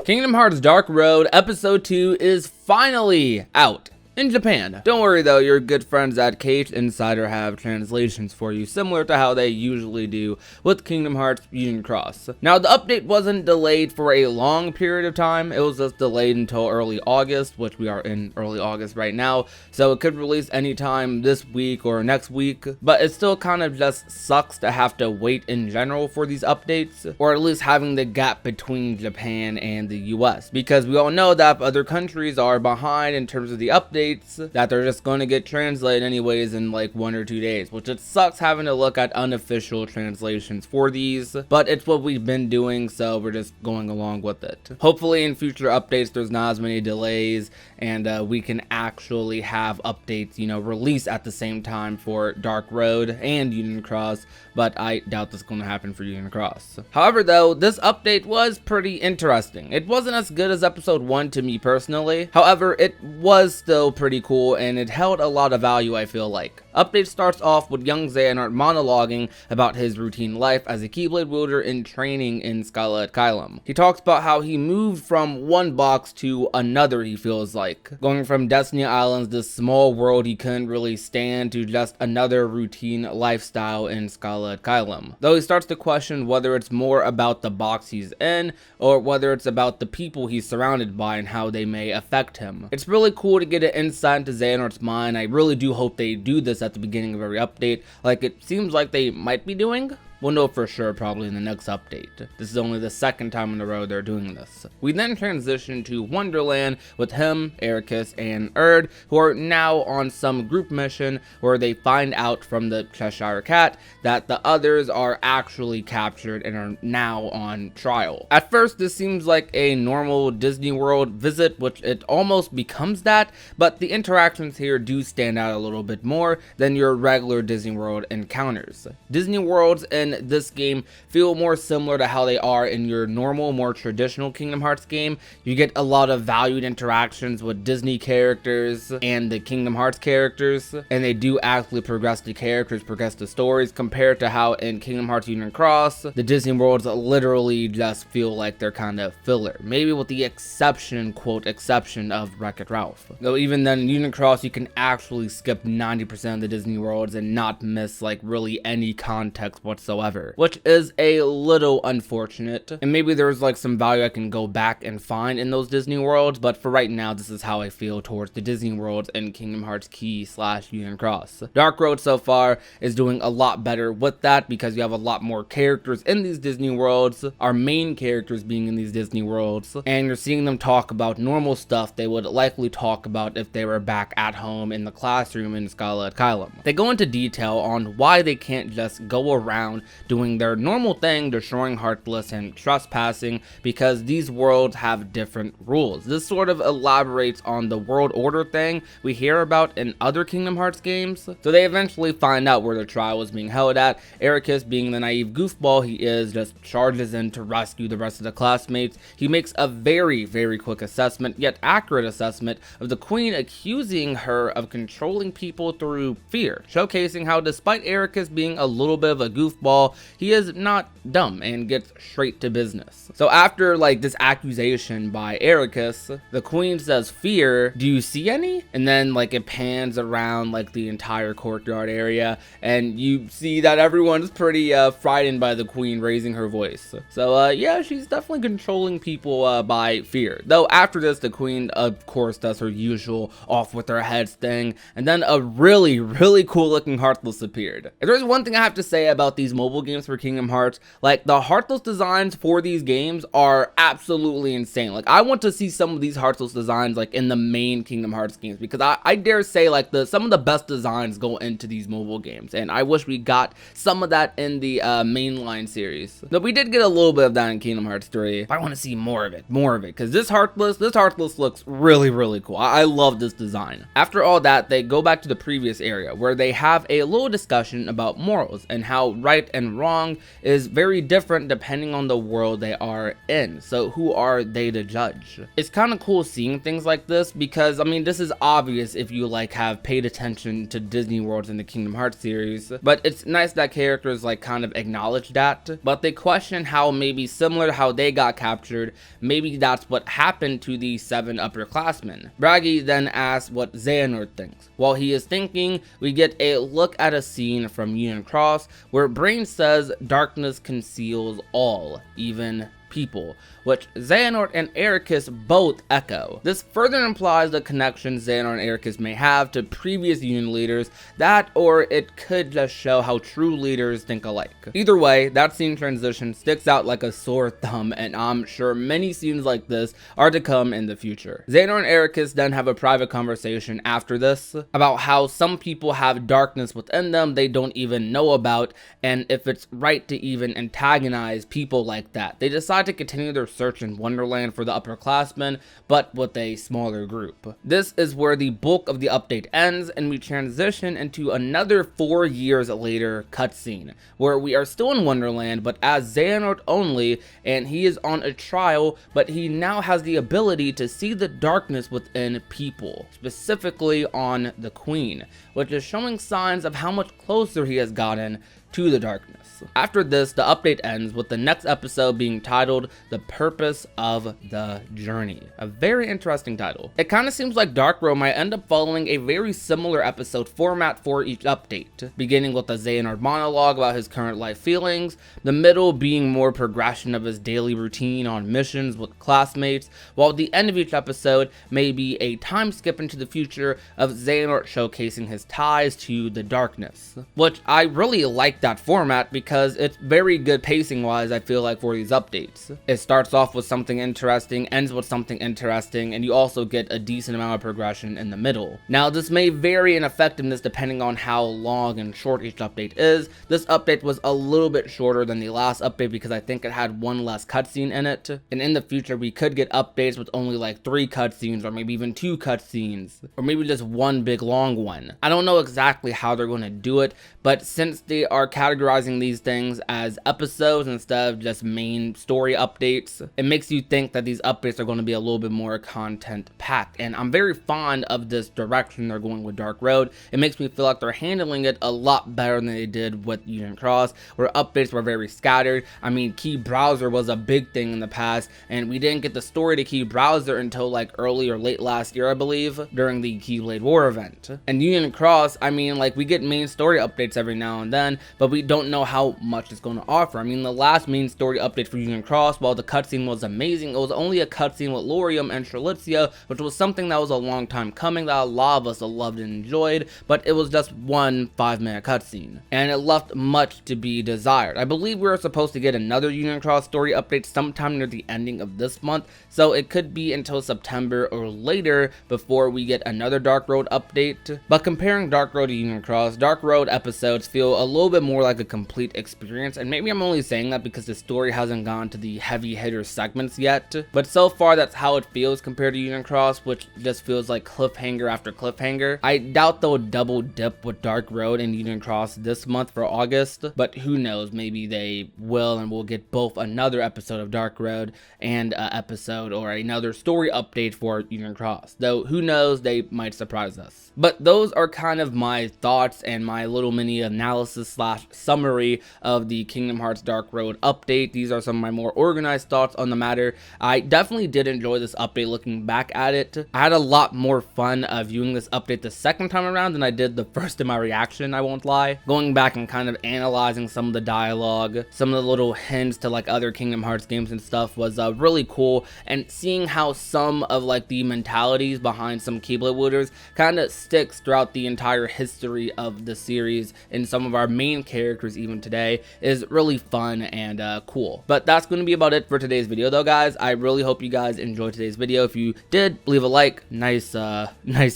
Kingdom Hearts Dark Road Episode 2 is finally out in Japan. Don't worry though, your good friends at Cage Insider have translations for you, similar to how they usually do with Kingdom Hearts Union Cross. Now, the update wasn't delayed for a long period of time. It was just delayed until early August, which we are in early August right now, so it could release anytime this week or next week, but it still kind of just sucks to have to wait in general for these updates, or at least having the gap between Japan and the US, because we all know that other countries are behind in terms of the updates, that they're just going to get translated anyways in like 1 or 2 days, which it sucks having to look at unofficial translations for these, but it's what we've been doing, so we're just going along with it. Hopefully in future updates there's not as many delays, and we can actually have updates, you know, release at the same time for Dark Road and Union Cross, but I doubt this is going to happen for Union Cross. However though, this update was pretty interesting. It wasn't as good as episode 1 to me personally, however it was still pretty cool and it held a lot of value, I feel like. Update starts off with young Xehanort monologuing about his routine life as a Keyblade wielder in training in Scarlet Kylum. He talks about how he moved from one box to another, he feels like, going from Destiny Islands, this small world he couldn't really stand, to just another routine lifestyle in Scarlet Kylum. Though he starts to question whether it's more about the box he's in or whether it's about the people he's surrounded by and how they may affect him. It's really cool to get an insight into Xehanort's mind. I really do hope they do this at the beginning of every update, like it seems like they might be doing. We'll know for sure probably in the next update. This is only the second time in a row they're doing this. We then transition to Wonderland with him, Eraqus, and Erd, who are now on some group mission where they find out from the Cheshire Cat that the others are actually captured and are now on trial. At first this seems like a normal Disney World visit, which it almost becomes that, but the interactions here do stand out a little bit more than your regular Disney World encounters. Disney Worlds in this game feel more similar to how they are in your normal, more traditional Kingdom Hearts game. You get a lot of valued interactions with Disney characters and the Kingdom Hearts characters, and they do actually progress the characters, progress the stories, compared to how in Kingdom Hearts Union Cross, the Disney Worlds literally just feel like they're kind of filler. Maybe with the exception, quote, exception of Wreck-It Ralph. Though even then in Union Cross you can actually skip 90% of the Disney Worlds and not miss like really any context whatsoever, which is a little unfortunate, and maybe there's like some value I can go back and find in those Disney Worlds, but for right now this is how I feel towards the Disney Worlds and Kingdom Hearts Key / Union Cross. Dark Road so far is doing a lot better with that because you have a lot more characters in these Disney Worlds, our main characters being in these Disney Worlds, and you're seeing them talk about normal stuff they would likely talk about if they were back at home in the classroom in Scarlet Kylum. They go into detail on why they can't just go around doing their normal thing, destroying Heartless and trespassing, because these worlds have different rules. This sort of elaborates on the world order thing we hear about in other Kingdom Hearts games. So they eventually find out where the trial is being held at. Eraqus, being the naive goofball he is, just charges in to rescue the rest of the classmates. He makes a very, very quick assessment, yet accurate assessment, of the Queen accusing her of controlling people through fear, showcasing how despite Eraqus being a little bit of a goofball, he is not dumb and gets straight to business. So after like this accusation by Eraqus, the Queen says, "Fear, do you see any?" And then like it pans around like the entire courtyard area, and you see that everyone's pretty frightened by the Queen raising her voice. So yeah, she's definitely controlling people by fear. Though after this, the Queen of course does her usual off with their heads thing, and then a really, really cool looking Heartless appeared. If there's one thing I have to say about these mobile games for Kingdom Hearts, like the Heartless designs for these games are absolutely insane. Like I want to see some of these Heartless designs like in the main Kingdom Hearts games, because I dare say like some of the best designs go into these mobile games, and I wish we got some of that in the mainline series. Though we did get a little bit of that in Kingdom Hearts 3. I want to see more of it, because this Heartless looks really, really cool. I love this design. After all that, they go back to the previous area where they have a little discussion about morals and how right and wrong is very different depending on the world they are in. So who are they to judge? It's kind of cool seeing things like this because, I mean, this is obvious if you like have paid attention to Disney worlds in the Kingdom Hearts series, but it's nice that characters like kind of acknowledge that, but they question how maybe similar to how they got captured, maybe that's what happened to the 7 upperclassmen. Bragi then asks what Xehanort thinks. While he is thinking, we get a look at a scene from Union Cross where Brain says darkness conceals all, even people, which Xehanort and Eraqus both echo. This further implies the connection Xehanort and Eraqus may have to previous Union leaders, that or it could just show how true leaders think alike. Either way, that scene transition sticks out like a sore thumb, and I'm sure many scenes like this are to come in the future. Xehanort and Eraqus then have a private conversation after this about how some people have darkness within them they don't even know about, and if it's right to even antagonize people like that. They decide to continue their search in Wonderland for the upperclassmen, but with a smaller group. This is where the bulk of the update ends, and we transition into another 4 years later cutscene, where we are still in Wonderland, but as Xehanort only, and he is on a trial, but he now has the ability to see the darkness within people, specifically on the Queen, which is showing signs of how much closer he has gotten to the darkness. After this, the update ends with the next episode being titled The Purpose of the Journey. A very interesting title. It kind of seems like Dark Road might end up following a very similar episode format for each update, beginning with a Xehanort monologue about his current life feelings, the middle being more progression of his daily routine on missions with classmates, while the end of each episode may be a time skip into the future of Xehanort showcasing his ties to the darkness, which I really like that format because it's very good pacing wise, I feel like, for these updates. It starts off with something interesting, ends with something interesting, and you also get a decent amount of progression in the middle. Now, this may vary in effectiveness depending on how long and short each update is. This update was a little bit shorter than the last update because I think it had 1 less cutscene in it, and in the future we could get updates with only like 3 cutscenes, or maybe even 2 cutscenes, or maybe just 1 big long one. I don't know exactly how they're going to do it, but since they are categorizing these things as episodes instead of just main story updates, it makes you think that these updates are going to be a little bit more content packed, and I'm very fond of this direction they're going with Dark Road. It makes me feel like they're handling it a lot better than they did with Union Cross, where updates were very scattered. I mean, Key Browser was a big thing in the past, and we didn't get the story to Key Browser until like early or late last year, I believe, during the Keyblade War event. And Union Cross, I mean, like, we get main story updates every now and then, but we don't know how much it's going to offer. I mean, the last main story update for Union Cross, while the cutscene was amazing, it was only a cutscene with Laurium and Strelitzia, which was something that was a long time coming that a lot of us loved and enjoyed, but it was just 1 5-minute cutscene, and it left much to be desired. I believe we were supposed to get another Union Cross story update sometime near the ending of this month, so it could be until September or later before we get another Dark Road update. But comparing Dark Road to Union Cross, Dark Road episodes feel a little bit more like a complete experience, and maybe I'm only saying that because the story hasn't gone to the heavy hitter segments yet, but so far that's how it feels compared to Union Cross, which just feels like cliffhanger after cliffhanger. I doubt they'll double dip with Dark Road and Union Cross this month for August, but who knows, maybe they will, and we'll get both another episode of Dark Road and an episode or another story update for Union Cross, though who knows, they might surprise us. But those are kind of my thoughts and my little mini analysis slash summary of the Kingdom Hearts Dark Road update. These are some of my more organized thoughts on the matter. I definitely did enjoy this update looking back at it. I had a lot more fun viewing this update the second time around than I did the first in my reaction, I won't lie. Going back and kind of analyzing some of the dialogue, some of the little hints to like other Kingdom Hearts games and stuff was really cool, and seeing how some of like the mentalities behind some Keyblade wielders kind of sticks throughout the entire history of the series and some of our main characters even today is really fun and cool. But that's going to be about it for today's video though, guys. I really hope you guys enjoyed today's video. If you did, leave a like. Nice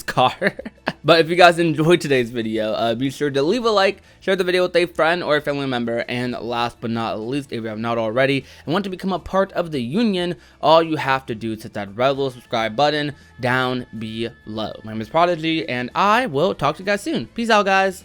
car. But if you guys enjoyed today's video, be sure to leave a like, share the video with a friend or a family member, and last but not least, if you have not already and want to become a part of the Union, all you have to do is hit that red little subscribe button down below. My name is Prodigy, and I will talk to you guys soon. Peace out, guys.